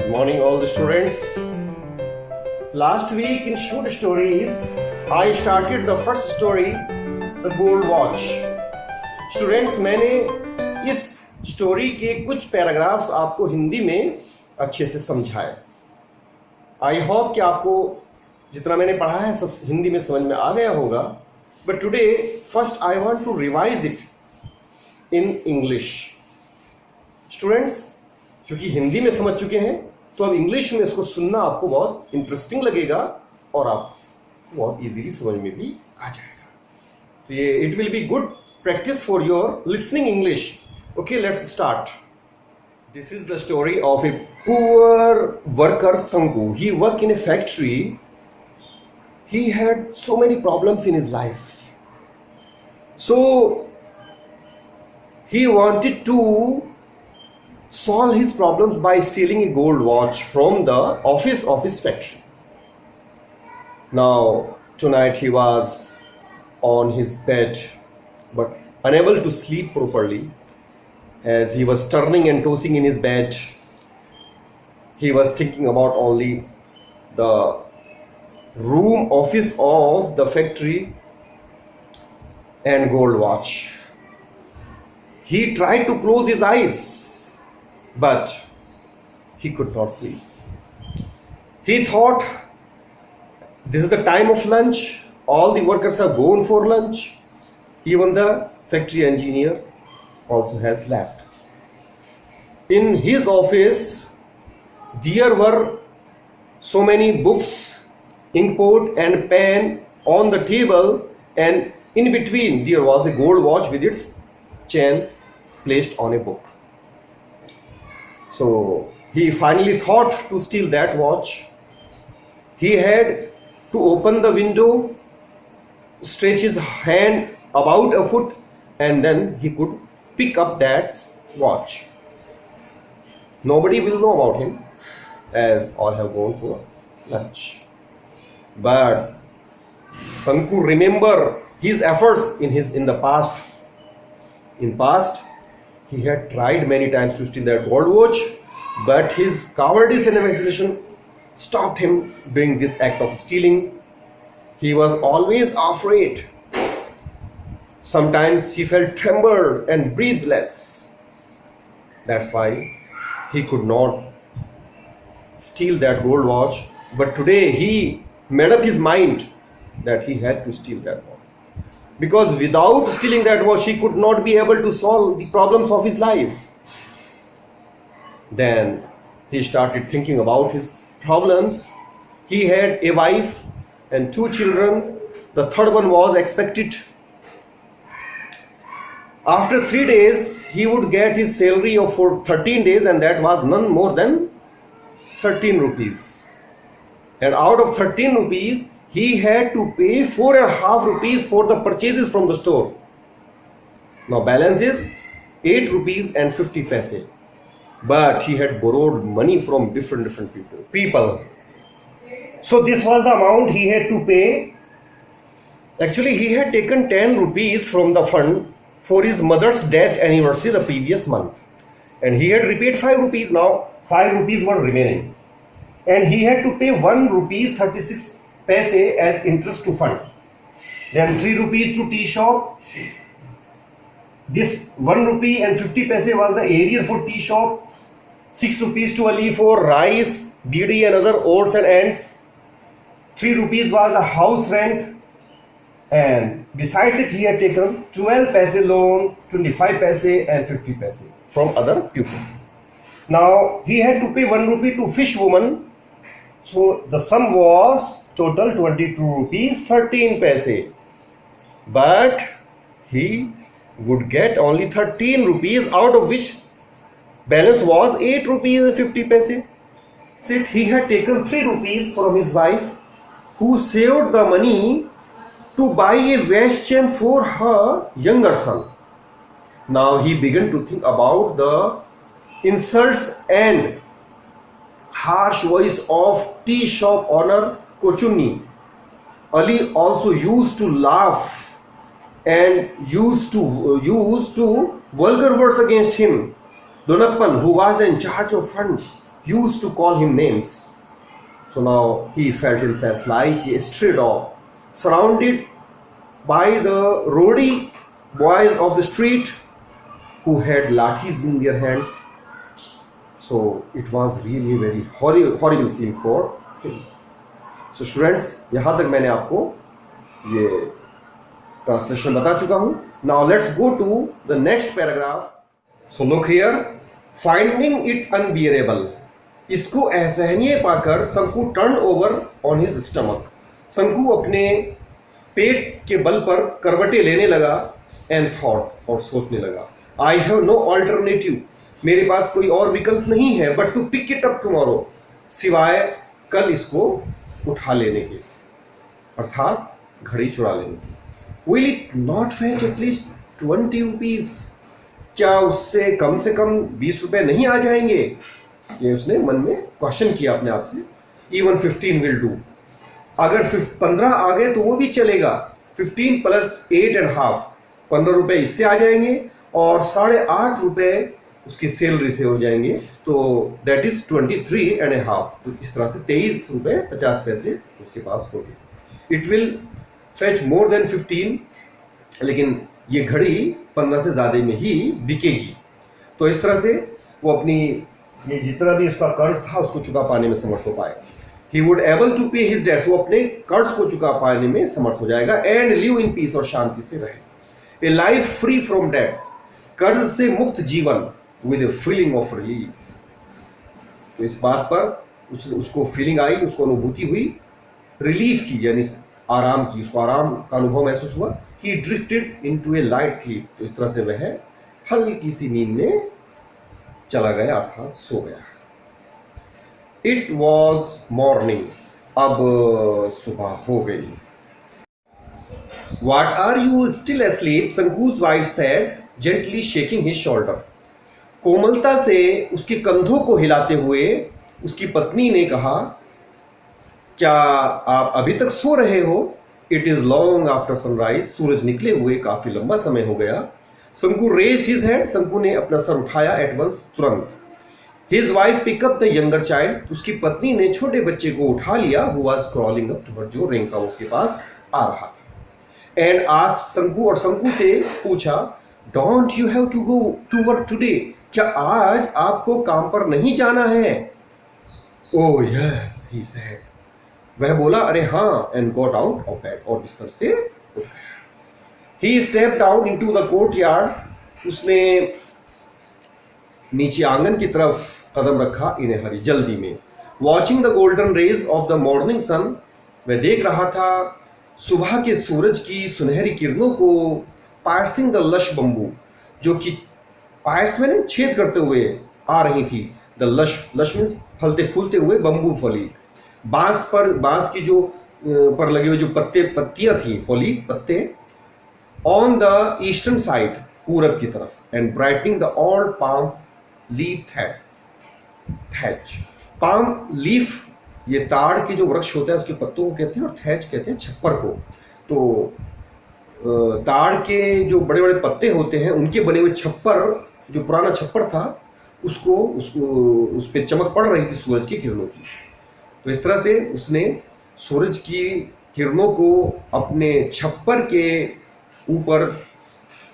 Good morning, all the students. Last week in short stories, I started the first story, The Gold Watch. Students, मैंने इस story के कुछ paragraphs आपको हिंदी में अच्छे से समझाए. आई होप कि आपको जितना मैंने पढ़ा है सब हिंदी में समझ में आ गया होगा. But today first I want to revise it in English. Students, क्योंकि हिंदी में समझ चुके हैं तो अब इंग्लिश में इसको सुनना आपको बहुत इंटरेस्टिंग लगेगा और आप बहुत इजीली समझ में भी आ जाएगा. तो ये it will be good practice for your listening English. Okay, let's start. This is the story of a poor worker, Sanku. He worked in a factory. He had so many problems in his life. So he wanted to solve his problems by stealing a gold watch from the office of his factory. Now, tonight he was on his bed, but unable to sleep properly. As he was turning and tossing in his bed, he was thinking about only the room office of the factory and gold watch. He tried to close his eyes, but he could not sleep. He thought, this is the time of lunch, all the workers have gone for lunch, even the factory engineer also has left. In his office, there were so many books, inkpot and pen on the table, and in between there was a gold watch with its chain placed on a book. So he finally thought to steal that watch. He had to open the window, stretch his hand about a foot, and then he could pick up that watch. Nobody will know about him as all have gone for lunch. But Sanku remember his efforts in the past. In past, he had tried many times to steal that gold watch, but his cowardice and vacillation stopped him doing this act of stealing. He was always afraid. Sometimes he felt trembled and breathless. That's why he could not steal that gold watch. But today he made up his mind that he had to steal that watch. Because without stealing that watch, he could not be able to solve the problems of his life. Then he started thinking about his problems. He had a wife and 2 children. The third one was expected. After 3 days, he would get his salary of for 13 days, and that was none more than 13 rupees. And out of 13 rupees, he had to pay 4.5 rupees for the purchases from the store. Now balance is 8 rupees and 50 paise. But he had borrowed money from different people. So this was the amount he had to pay. Actually, he had taken 10 rupees from the fund for his mother's death anniversary the previous month. And he had repaid 5 rupees. Now 5 rupees were remaining. And he had to pay 1 rupees 36 paise as interest to fund. Then 3 rupees to tea shop. This 1 rupee and 50 paise was the area for tea shop. 6 rupees to Ali for rice, didi and other odds and ends. 3 rupees was the house rent. And besides it, he had taken 12 paise loan, 25 paise and 50 paise from other people. Now he had to pay 1 rupee to fish woman. So the sum was total 22 rupees 13 paise. But he would get only 13 rupees, out of which balance was 8 rupees and 50 paise. So he had taken 3 rupees from his wife, who saved the money to buy a watch chain for her younger son. Now he began to think about the insults and harsh voice of tea shop owner Kochunni. Ali also used to laugh and used to vulgar words against him. Donappan, who was in charge of fund, used to call him names. So now he felt himself like a stray dog, surrounded by the rowdy boys of the street who had lathis in their hands. So it was really a very horrible scene for him. So students, यहाँ तक मैंने आपको ये translation बता चुका हूँ. Now let's go to the next paragraph. So look here. Finding it unbearable. इसको असहनीय पाकर शंकु turn over on his stomach. शंकु अपने पेट के बल पर करवटें लेने लगा. एंड थॉट, और सोचने लगा. I have no alternative. मेरे पास कोई और विकल्प नहीं है but to pick it up tomorrow, सिवाय कल इसको उठा लेने के, अर्थात घड़ी चुरा लेने की. Will it not fetch at least 20 rupees. क्या उससे कम 20 रुपए नहीं आ जाएंगे? ये उसने मन में क्वेश्चन किया अपने आप से. Even 15 will do. अगर 15 आ गए तो वो भी चलेगा. 15 प्लस 8.5, 15 रुपए इससे आ जाएंगे और 8.5 रुपए उसकी सैलरी से हो जाएंगे. तो दैट इज 23.5. तो इस तरह से 23 रुपए 50 पैसे उसके पास होंगे. It will fetch more than 15, लेकिन ये घड़ी 15 से ज़्यादा में ही बिकेगी. तो इस तरह से वो अपनी ये जितना भी उसका कर्ज था उसको चुका पाने में समर्थ हो पाएगा. ही वुड एबल टू पे हिज डेट्स. वो अपने कर्ज को चुका पाने में समर्थ हो जाएगा. एंड लिव इन पीस, और शांति से रहे. A life free from debts. कर्ज से मुक्त जीवन. With a feeling of relief. तो इस बात पर उसको फीलिंग आई, उसको अनुभूति हुई रिलीफ की, यानी आराम की. उसको आराम का अनुभव महसूस हुआ. ही ड्रिफ्टेड इनटू ए लाइट स्लीप. तो इस तरह से वह हल्की सी नींद में चला गया, अर्थात सो गया. It was morning. अब सुबह हो गई. What are you still asleep? Sanku's wife said, gently shaking his shoulder. कोमलता से उसके कंधों को हिलाते हुए उसकी पत्नी ने कहा, क्या आप अभी तक सो रहे हो? It is long after sunrise. सूरज निकले हुए काफी लंबा समय हो गया. शंकु raised his head. शंकु ने अपना सर उठाया at once, तुरंत. His wife picked up the younger child. उसकी पत्नी ने छोटे बच्चे को उठा लिया. Who was crawling up toward, जो रेंगता उसके पास आ रहा था. And asked शंकु, और शंकु से पूछा, Don't you have to go to work today? क्या आज आपको काम पर नहीं जाना है? Oh yes, he said. वह बोला, अरे हाँ. And got out of bed, और बिस्तर से उठ गया. He stepped down into the courtyard. उसने नीचे आंगन की तरफ कदम रखा in a hurry, जल्दी में. Watching the golden rays of the morning sun. वह देख रहा था सुबह के सूरज की सुनहरी किरणों को. पार्सिंग द लश बम्बू, जो कि पार्स में छेद करते हुए आ रही थी. द लश मीन्स फलते फूलते हुए, बम्बू फली. बांस की जो पर लगे हुए जो पत्तियां थी, फली पत्ते. ऑन द ईस्टर्न साइड, पूरब की तरफ. And brightening the old palm leaf thatch. Palm leaf, ये ताड़ के जो वृक्ष होता है उसके पत्तों को कहते हैं, और थैच कहते हैं छप्पर को. तो ताड़ के जो बड़े बड़े पत्ते होते हैं उनके बने हुए छप्पर, जो पुराना छप्पर था, उसको उस पर चमक पड़ रही थी सूरज की किरणों की. तो इस तरह से उसने सूरज की किरणों को अपने छप्पर के ऊपर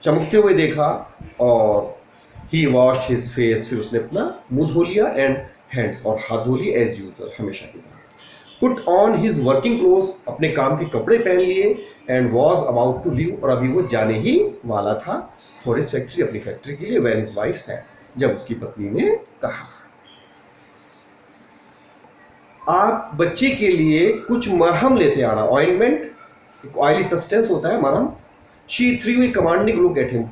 चमकते हुए देखा. और ही वॉश्ड हिज फेस. फिर उसने अपना मुंह धो लिया. एंड हैंड्स, और हाथ धो लिए एज यूजुअल, हमेशा की तरह. Put on his working clothes. अपने काम के कपड़े पहन लिए. And was about to leave. और अभी वो जाने ही वाला था फॉर हिज फैक्ट्री, अपनी फैक्ट्री के लिए. व्हेन हिज वाइफ सेड, जब उसकी पत्नी ने कहा, आप बच्चे के लिए कुछ मरहम लेते आना. ऑइंटमेंट, एक ऑयली सब्सटेंस होता है मरहम. She through a commanding look at him.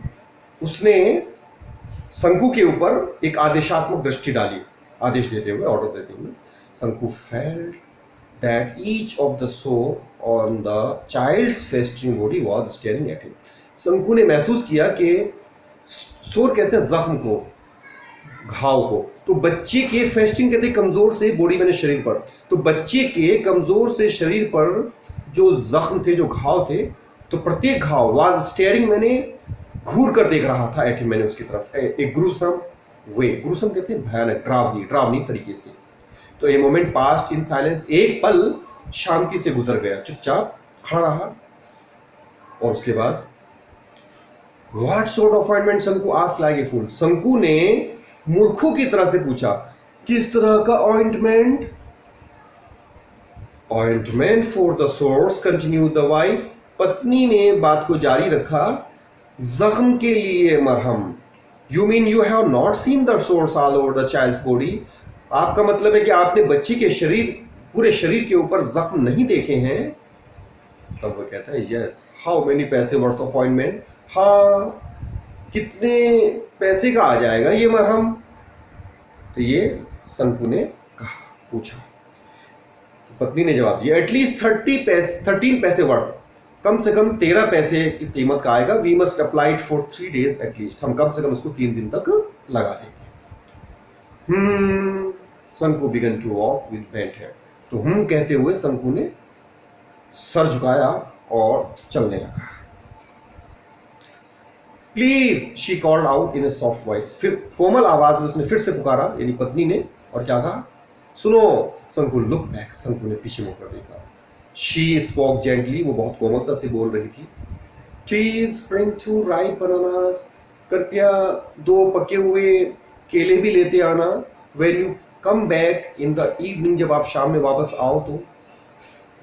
उसने शंकु के ऊपर एक आदेशात्मक दृष्टि डाली, आदेश देते हुए, ऑर्डर देते हुए. शंकु felt that each of the sore on the child's festering body was staring at him. शंकु ने महसूस किया कि सोर कहते हैं जख्म को, घाव को. तो बच्चे के फेस्टिंग कहते हैं कमजोर से बॉडी में, शरीर पर. तो बच्चे के कमजोर से शरीर पर जो जख्म थे, जो घाव थे, तो प्रत्येक घाव वाज स्टेयरिंग, मैंने घूर कर देख रहा था. एट हिम, मैंने उसकी तरफ. एक ग्रूसम वे, ग्रुसम कहते हैं भयानक, ड्रावनी तरीके से। तो a moment past in silence, एक पल शांति से गुजर गया, चुपचाप खड़ा रहा। और उसके बाद व्हाट सॉर्ट ऑफ ऑइंटमेंट शंकु आस्क्ड लाइक ए फूल, शंकु ने मूर्खों की तरह से पूछा, किस तरह का ointment? Ointment for the source, continue the wife, पत्नी ने बात को जारी रखा, जख्म के लिए मरहम। You mean you have not seen the sores all over the child's body, आपका मतलब है कि आपने बच्ची के शरीर, पूरे शरीर के ऊपर जख्म नहीं देखे हैं? तब वो कहता है यस। हाउ मेनी पैसे वर्थ ऑफ ऑइंटमेंट, हाँ कितने पैसे का आ जाएगा ये मरहम? तो ये शंकु ने कहा, पूछा। तो पत्नी ने जवाब दिया, एटलीस्ट 13 पैसे वर्थ, कम से कम 13 पैसे की कीमत का आएगा। We must apply it for 3 days at least, हम कम से कम उसको 3 दिन तक लगा देंगे। Shanku began to walk with bent head, तो कहते हुए शंकु ने सर झुकाया और चलने लगा। Please she called out in A soft voice, फिर कोमल आवाज में उसने फिर से पुकारा, यानी पत्नी ने, और क्या कहा? सुनो। शंकु लुक बैक, शंकु ने पीछे मुड़कर देखा। शी स्पोक जेंटली, वो बहुत कोमलता से बोल रही थी। प्लीज ब्रिंग 2 ripe bananas, कृपया 2 पके हुए केले भी लेते आना। When you come back in the evening, जब आप शाम में वापस आओ तो।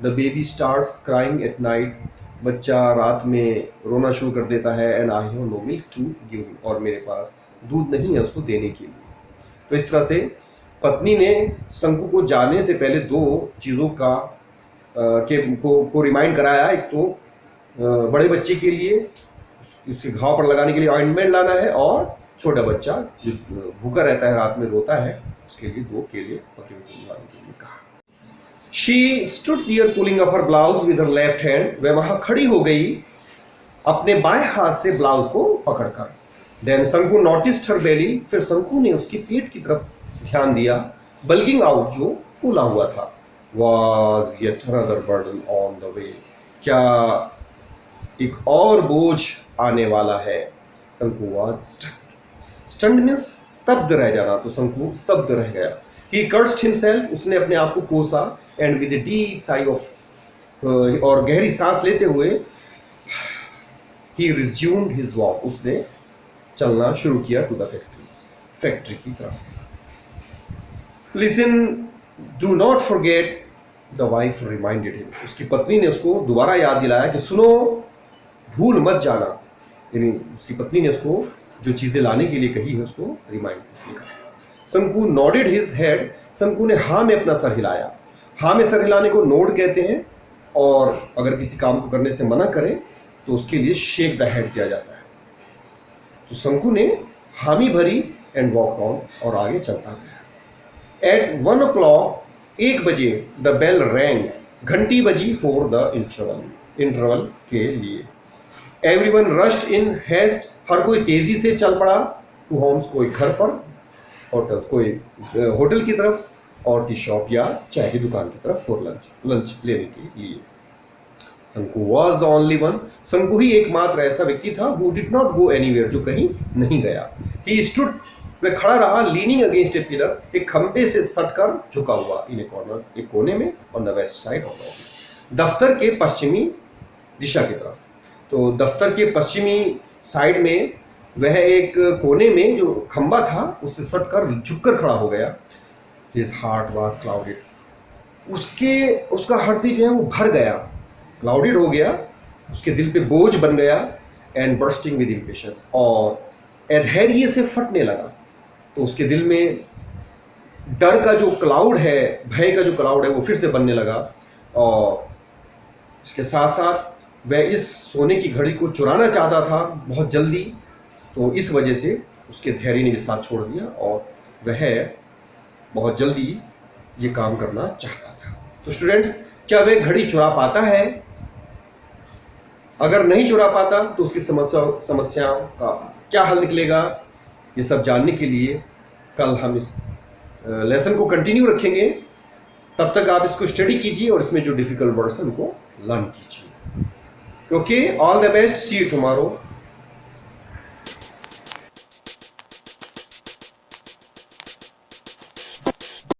The baby starts crying at night, बच्चा रात में रोना शुरू कर देता है। And I have no milk to give, और मेरे पास दूध नहीं है उसको देने के लिए। तो इस तरह से पत्नी ने शंकु को जाने से पहले 2 चीज़ों का को रिमाइंड कराया। एक तो बड़े बच्चे के लिए उसके घाव पर लगाने के लिए ऑइंटमेंट लाना है, और छोटा बच्चा जो भूखा रहता है, रात में रोता है, उसके लिए 2 केले पके हुए लाने के लिए कहा। She stood near pulling up her blouse with her left hand, वह वहां खड़ी हो गई अपने बाएं हाथ से ब्लाउज को पकड़कर। Then शंकु noticed her belly, फिर शंकु ने उसकी पेट की तरफ ध्यान दिया, bulging out, जो फूला हुआ था। Was yet another burden on the way, क्या एक और बोझ आने वाला है? शंकु was stunned means स्तब्ध रह जाना, तो शंकु स्तब्ध रह गया। He cursed himself, उसने अपने आप को कोसा, and with a deep sigh of और गहरी सांस लेते हुए he resumed his walk, उसने चलना शुरू किया to the फैक्ट्री की तरफ। Listen, do not forget, the wife reminded him, उसकी पत्नी ने उसको दोबारा याद दिलाया कि सुनो, भूल मत जाना। यानी उसकी पत्नी ने उसको जो चीज़ें लाने के लिए कही है उसको रिमाइंड किया। शंकु नॉडेड हिज हेड, शंकु ने हाँ में अपना सर हिलाया। हाँ में सर हिलाने को नोड कहते हैं, और अगर किसी काम को करने से मना करें तो उसके लिए शेक द हेड किया जाता है। तो शंकु ने हामी भरी एंड वॉक ऑन, और आगे चलता गया। एट 1 o'clock, 1 बजे, द बेल रैंग, घंटी बजी फॉर द इंटरवल के लिए। एवरीवन रश्ड इन हेस्ट, हर कोई तेजी से चल पड़ा। टू होम्स, कोई घर पर, होटल्स, कोई होटल की तरफ, और टी शॉप या चाय की दुकान की तरफ फॉर लंच लेने के लिए। शंकु वॉज द ओनली वन, शंकु ही एकमात्र ऐसा व्यक्ति था who did not go anywhere, जो कहीं नहीं गया। ही स्टूड, वह खड़ा रहा, लीनिंग अगेंस्ट ए पिलर, एक खंबे से सटकर झुका हुआ, इन ए कॉर्नर, एक कोने में, on the west side of the office, दफ्तर के पश्चिमी दिशा की तरफ। तो दफ्तर के पश्चिमी साइड में वह एक कोने में जो खंबा था उससे सटकर झुककर खड़ा हो गया। His heart was clouded, उसका हृदय जो है वो भर गया, क्लाउडेड हो गया, उसके दिल पे बोझ बन गया। एंड बर्स्टिंग विद इम्पेशंस, और अधैर्य से फटने लगा। तो उसके दिल में डर का जो क्लाउड है, भय का जो क्लाउड है, वो फिर से बनने लगा। और इसके साथ साथ वह इस सोने की घड़ी को चुराना चाहता था बहुत जल्दी, तो इस वजह से उसके धैर्य ने भी साथ छोड़ दिया, और वह बहुत जल्दी ये काम करना चाहता था। तो स्टूडेंट्स, क्या वह घड़ी चुरा पाता है? अगर नहीं चुरा पाता तो उसकी समस्याओं का क्या हल निकलेगा? ये सब जानने के लिए कल हम इस लेसन को कंटिन्यू रखेंगे। तब तक आप इसको स्टडी कीजिए और इसमें जो डिफिकल्ट वर्ड्स हैं उनको लर्न कीजिए। Okay, all the best, see you tomorrow.